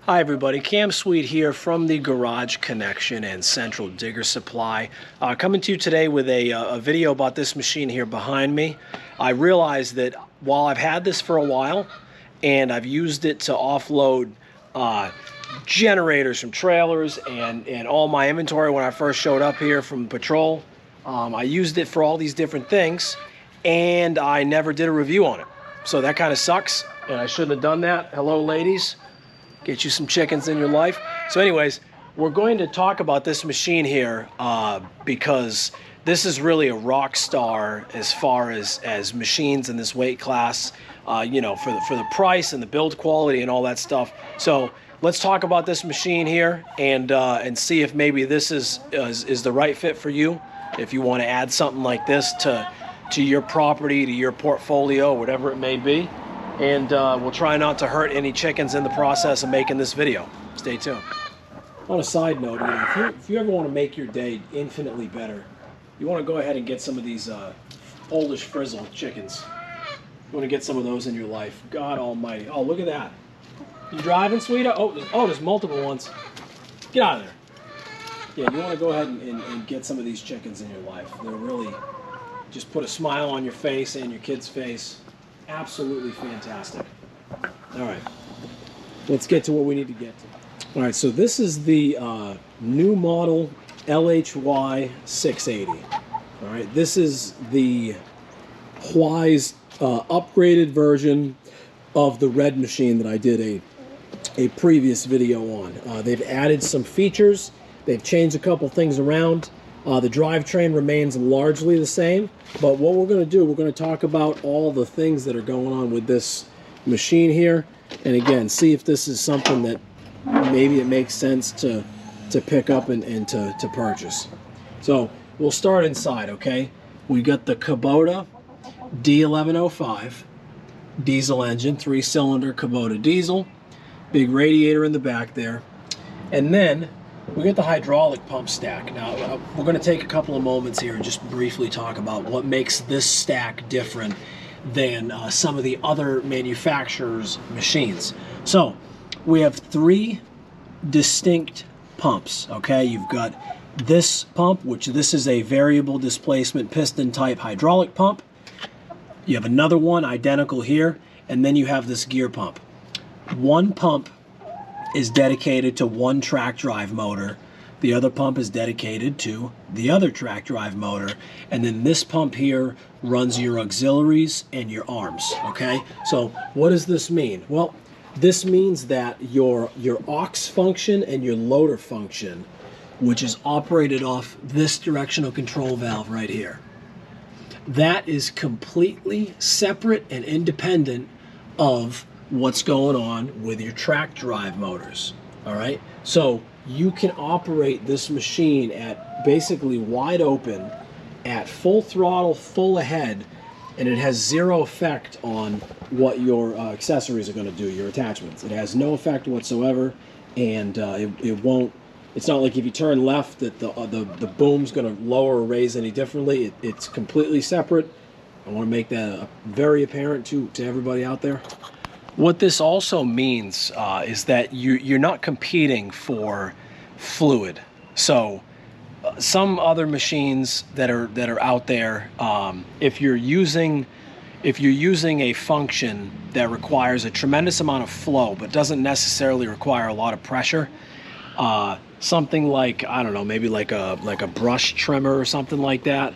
Hi everybody, Cam Sweet here from the Garage Connection and Central Digger Supply. Coming to you today with a video about this machine here behind me. I realized that while I've had this for a while and I've used it to offload generators from trailers and all my inventory when I first showed up here from patrol, I used it for all these different things and I never did a review on it. So that kind of sucks and I shouldn't have done that. Hello ladies. Get you some chickens in your life. So anyways, we're going to talk about this machine here because this is really a rock star as far as machines in this weight class, you know, for the price and the build quality and all that stuff. So let's talk about this machine here and see if maybe this is the right fit for you. If you want to add something like this to your property, to your portfolio, whatever it may be. And we'll try not to hurt any chickens in the process of making this video. Stay tuned. On a side note, you know, if you ever want to make your day infinitely better, you want to go ahead and get some of these Polish frizzle chickens. You want to get some of those in your life. God almighty. Oh, look at that. You driving, sweetie? Oh, there's multiple ones. Get out of there. Yeah, you want to go ahead and get some of these chickens in your life. They're really just put a smile on your face and your kid's face. Absolutely fantastic. All right, let's get to what we need to get to. All right, so this is the new model LHY680. All right, this is the HUAYEE's upgraded version of the red machine that I did a previous video on. They've added some features. They've changed a couple things around. The drivetrain remains largely the same, but what we're going to do, we're going to talk about all the things that are going on with this machine here, and again, see if this is something that maybe it makes sense to pick up and to purchase. So we'll start inside, okay? We got the Kubota D1105 diesel engine, 3-cylinder Kubota Diesel, big radiator in the back there, and then we get the hydraulic pump stack. Now, we're going to take a couple of moments here and just briefly talk about what makes this stack different than some of the other manufacturers' machines. So, we have 3 distinct pumps, okay? You've got this pump, which this is a variable displacement piston type hydraulic pump. You have another one identical here, and then you have this gear pump. One pump is dedicated to one track drive motor. The other pump is dedicated to the other track drive motor. And then this pump here runs your auxiliaries and your arms, okay? So what does this mean? Well, this means that your aux function and your loader function, which is operated off this directional control valve right here, that is completely separate and independent of what's going on with your track drive motors. All right, so you can operate this machine at basically wide open at full throttle, full ahead, and it has zero effect on what your accessories are going to do, your attachments. It has no effect whatsoever, and it won't. It's not like if you turn left that the boom's going to lower or raise any differently. It's completely separate. I want to make that very apparent to everybody out there. What this also means is that you're not competing for fluid. So some other machines that are out there, if you're using a function that requires a tremendous amount of flow but doesn't necessarily require a lot of pressure, something like, I don't know, maybe like a brush trimmer or something like that,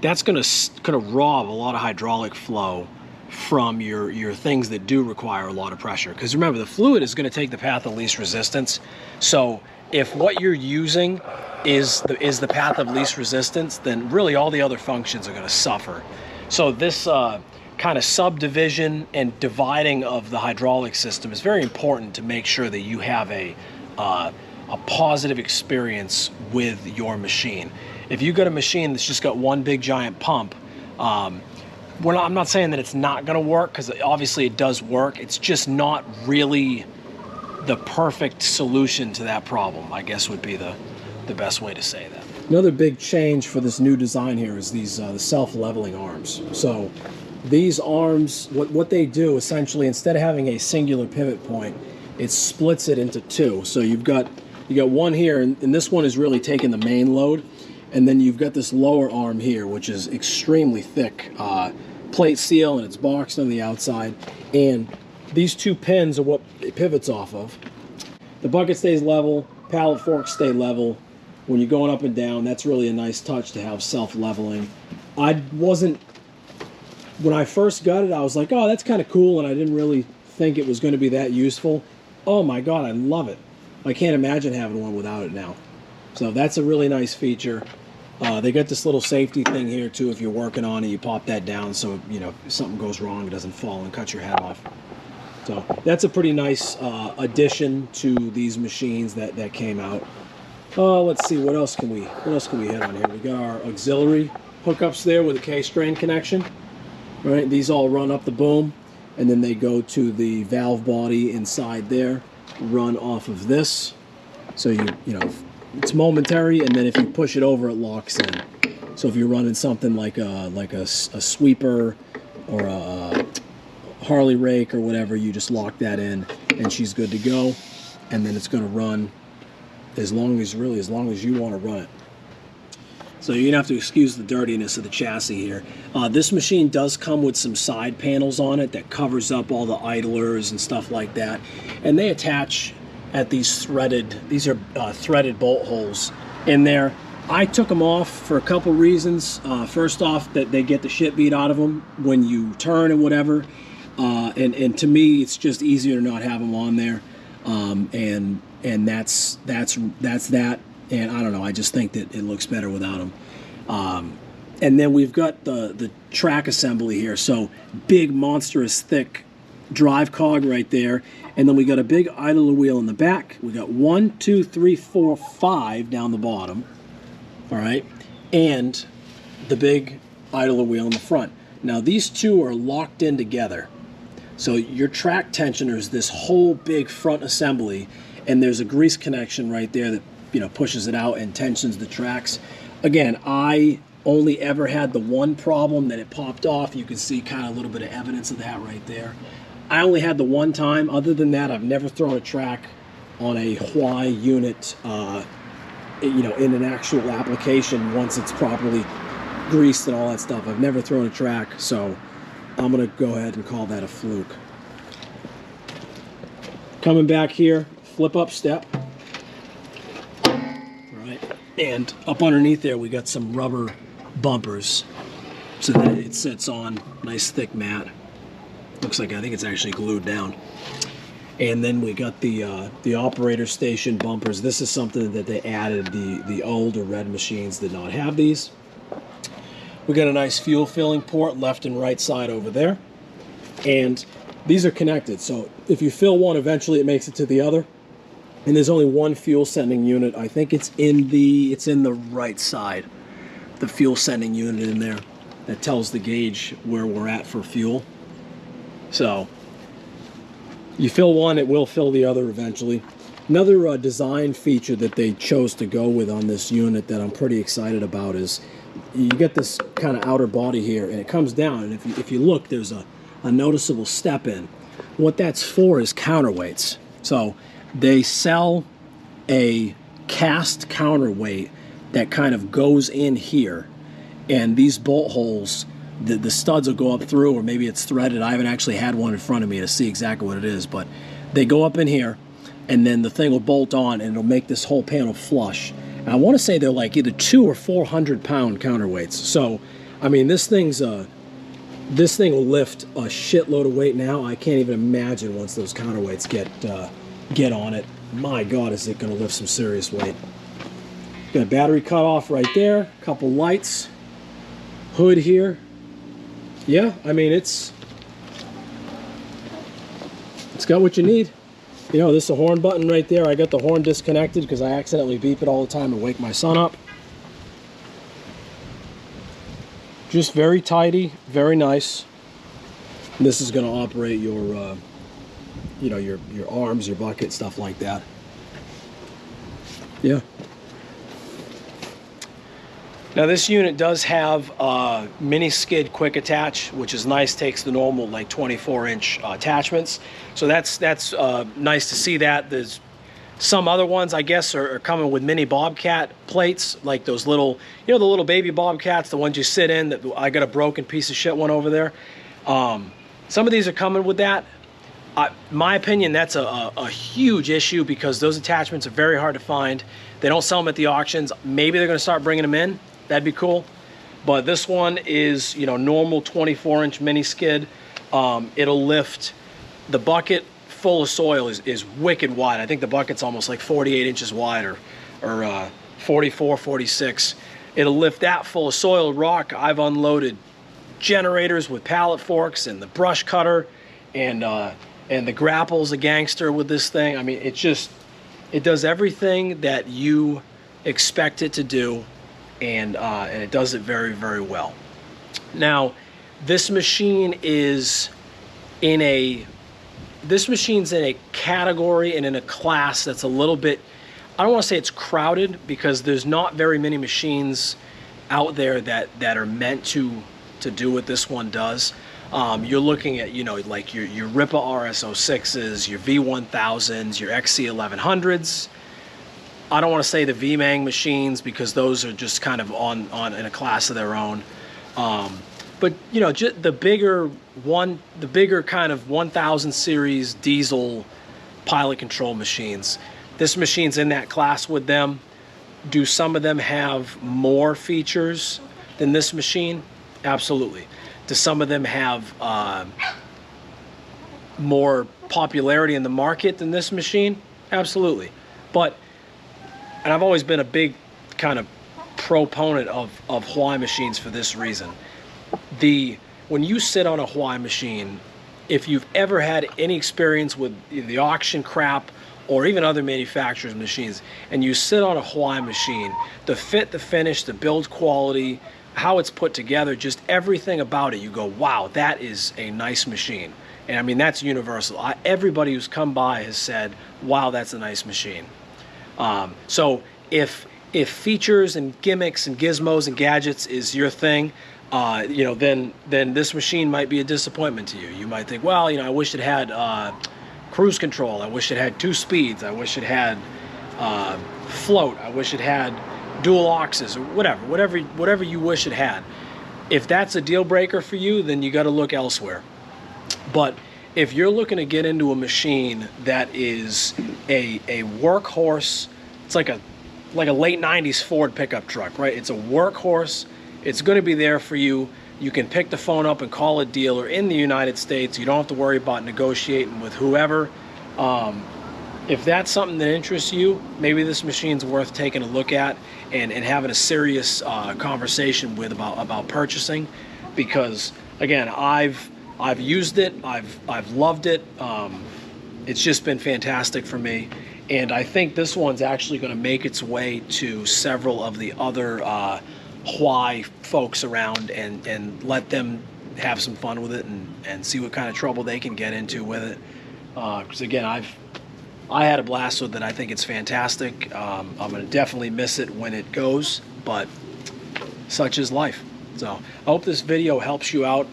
that's going to rob a lot of hydraulic flow from your things that do require a lot of pressure. Because remember, the fluid is going to take the path of least resistance. So if what you're using is the path of least resistance, then really all the other functions are going to suffer. So this kind of subdivision and dividing of the hydraulic system is very important to make sure that you have a positive experience with your machine. If you've got a machine that's just got one big giant pump, I'm not saying that it's not going to work, because obviously it does work. It's just not really the perfect solution to that problem, I guess would be the best way to say that. Another big change for this new design here is these the self-leveling arms. So these arms, what they do essentially, instead of having a singular pivot point, it splits it into two. So you got one here, and this one is really taking the main load, and then you've got this lower arm here, which is extremely thick plate steel, and it's boxed on the outside, and these two pins are what it pivots off of. The bucket stays level, pallet forks stay level. When you're going up and down, that's really a nice touch to have self-leveling. When I first got it, I was like, oh, that's kind of cool, and I didn't really think it was going to be that useful. Oh my God, I love it. I can't imagine having one without it now. So that's a really nice feature. They got this little safety thing here too. If you're working on it, you pop that down so, you know, if something goes wrong, it doesn't fall and cut your head off. So that's a pretty nice addition to these machines that came out. Let's see, what else can we hit on here? We got our auxiliary hookups there with a K-strain connection. Right, these all run up the boom, and then they go to the valve body inside there, run off of this. So you know, it's momentary, and then if you push it over, it locks in. So if you're running something like a sweeper or a Harley rake or whatever, you just lock that in, and she's good to go. And then it's going to run as long as you want to run it. So you're gonna have to excuse the dirtiness of the chassis here. This machine does come with some side panels on it that covers up all the idlers and stuff like that, and they attach at these are threaded bolt holes in there. I took them off for a couple reasons. First off, that they get the shit beat out of them when you turn and whatever, and to me it's just easier to not have them on there, and that's that. And I don't know, I just think that it looks better without them. And then we've got the track assembly here. So big, monstrous, thick drive cog right there. And then we got a big idler wheel in the back. We got 1, 2, 3, 4, 5 down the bottom. All right. And the big idler wheel in the front. Now these two are locked in together. So your track tensioner is this whole big front assembly, and there's a grease connection right there that, you know, pushes it out and tensions the tracks. Again, I only ever had the one problem that it popped off. You can see kind of a little bit of evidence of that right there. I only had the one time. Other than that, I've never thrown a track on a HUAYEE unit, you know, in an actual application once it's properly greased and all that stuff. I've never thrown a track, so I'm gonna go ahead and call that a fluke. Coming back here, flip up step. And up underneath there, we got some rubber bumpers so that it sits on nice thick mat. Looks like, I think it's actually glued down. And then we got the operator station bumpers. This is something that they added. The older red machines did not have these. We got a nice fuel filling port left and right side over there. And these are connected. So if you fill one, eventually it makes it to the other. And there's only one fuel sending unit. I think it's in the right side, the fuel sending unit in there that tells the gauge where we're at for fuel. So you fill one, it will fill the other eventually. Another design feature that they chose to go with on this unit that I'm pretty excited about is you get this kind of outer body here, and it comes down, and if you look, there's a noticeable step in. What that's for is counterweights. So they sell a cast counterweight that kind of goes in here, and these bolt holes, the studs will go up through, or maybe it's threaded. I haven't actually had one in front of me to see exactly what it is, but they go up in here, and then the thing will bolt on, and it'll make this whole panel flush. And I want to say they're like either 200 or 400 pound counterweights. So, I mean, this thing will lift a shitload of weight now. I can't even imagine once those counterweights get on it. My God, is it going to lift some serious weight. Got a battery cutoff right there, couple lights, hood here. Yeah, I mean, it's got what you need. You know, this is a horn button right there. I got the horn disconnected because I accidentally beep it all the time and wake my son up. Just very tidy, very nice. And this is going to operate your you know, your arms, your bucket, stuff like that. Yeah. Now this unit does have a mini skid quick attach, which is nice. Takes the normal like 24-inch attachments, so that's nice to see that. There's some other ones, I guess, are coming with mini Bobcat plates, like those little, you know, the little baby Bobcats, the ones you sit in. That I got a broken piece of shit one over there. Some of these are coming with that. My opinion, that's a huge issue because those attachments are very hard to find. They don't sell them at the auctions. Maybe they're going to start bringing them in. That'd be cool. But this one is, you know, normal 24-inch mini skid. It'll lift the bucket full of soil is wicked wide. I think the bucket's almost like 48 inches wide or 44, 46. It'll lift that full of soil rock. I've unloaded generators with pallet forks and the brush cutter and the grapple's a gangster with this thing. I mean, it does everything that you expect it to do, and it does it very, very well. Now, this machine is this machine's in a category and in a class that's a little bit, I don't want to say it's crowded, because there's not very many machines out there that are meant to do what this one does. You're looking at, you know, like your Ripa RS06s, your V1000s, your XC1100s. I don't want to say the VMANG machines because those are just kind of on in a class of their own. But you know, the bigger kind of 1000 series diesel pilot control machines. This machine's in that class with them. Do some of them have more features than this machine? Absolutely. Do some of them have more popularity in the market than this machine? Absolutely. But, and I've always been a big kind of proponent of HUAYEE machines for this reason. When you sit on a HUAYEE machine, if you've ever had any experience with the auction crap or even other manufacturers' machines, and you sit on a HUAYEE machine, the fit, the finish, the build quality, how it's put together, just everything about it, you go, wow, that is a nice machine. And I mean, that's universal. Everybody who's come by has said, wow, that's a nice machine. So if features and gimmicks and gizmos and gadgets is your thing, you know, then this machine might be a disappointment to you. You might think, well, you know, I wish it had cruise control. I wish it had 2 speeds. I wish it had float. I wish it had dual aux, or whatever you wish it had. If that's a deal breaker for you, then you got to look elsewhere. But if you're looking to get into a machine that is a workhorse, it's like a late 90s Ford pickup truck, right? It's a workhorse. It's going to be there for you. You can pick the phone up and call a dealer in the United States. You don't have to worry about negotiating with whoever. If that's something that interests you, maybe this machine's worth taking a look at and having a serious conversation with about purchasing, because again, I've used it, I've loved it. It's just been fantastic for me, and I think this one's actually going to make its way to several of the other HUAYEE folks around and let them have some fun with it and see what kind of trouble they can get into with it. Because again, I had a blast with it. I think it's fantastic. I'm going to definitely miss it when it goes, but such is life. So I hope this video helps you out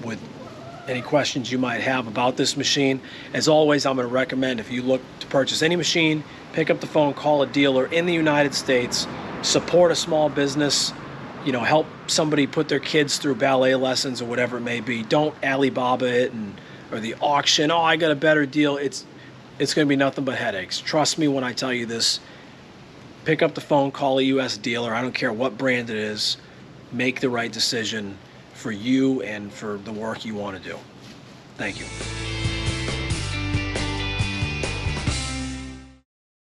with any questions you might have about this machine. As always, I'm going to recommend, if you look to purchase any machine, pick up the phone, call a dealer in the United States, support a small business, you know, help somebody put their kids through ballet lessons or whatever it may be. Don't Alibaba it or the auction. Oh, I got a better deal. It's going to be nothing but headaches. Trust me when I tell you this. Pick up the phone, call a U.S. dealer. I don't care what brand it is. Make the right decision for you and for the work you want to do. Thank you.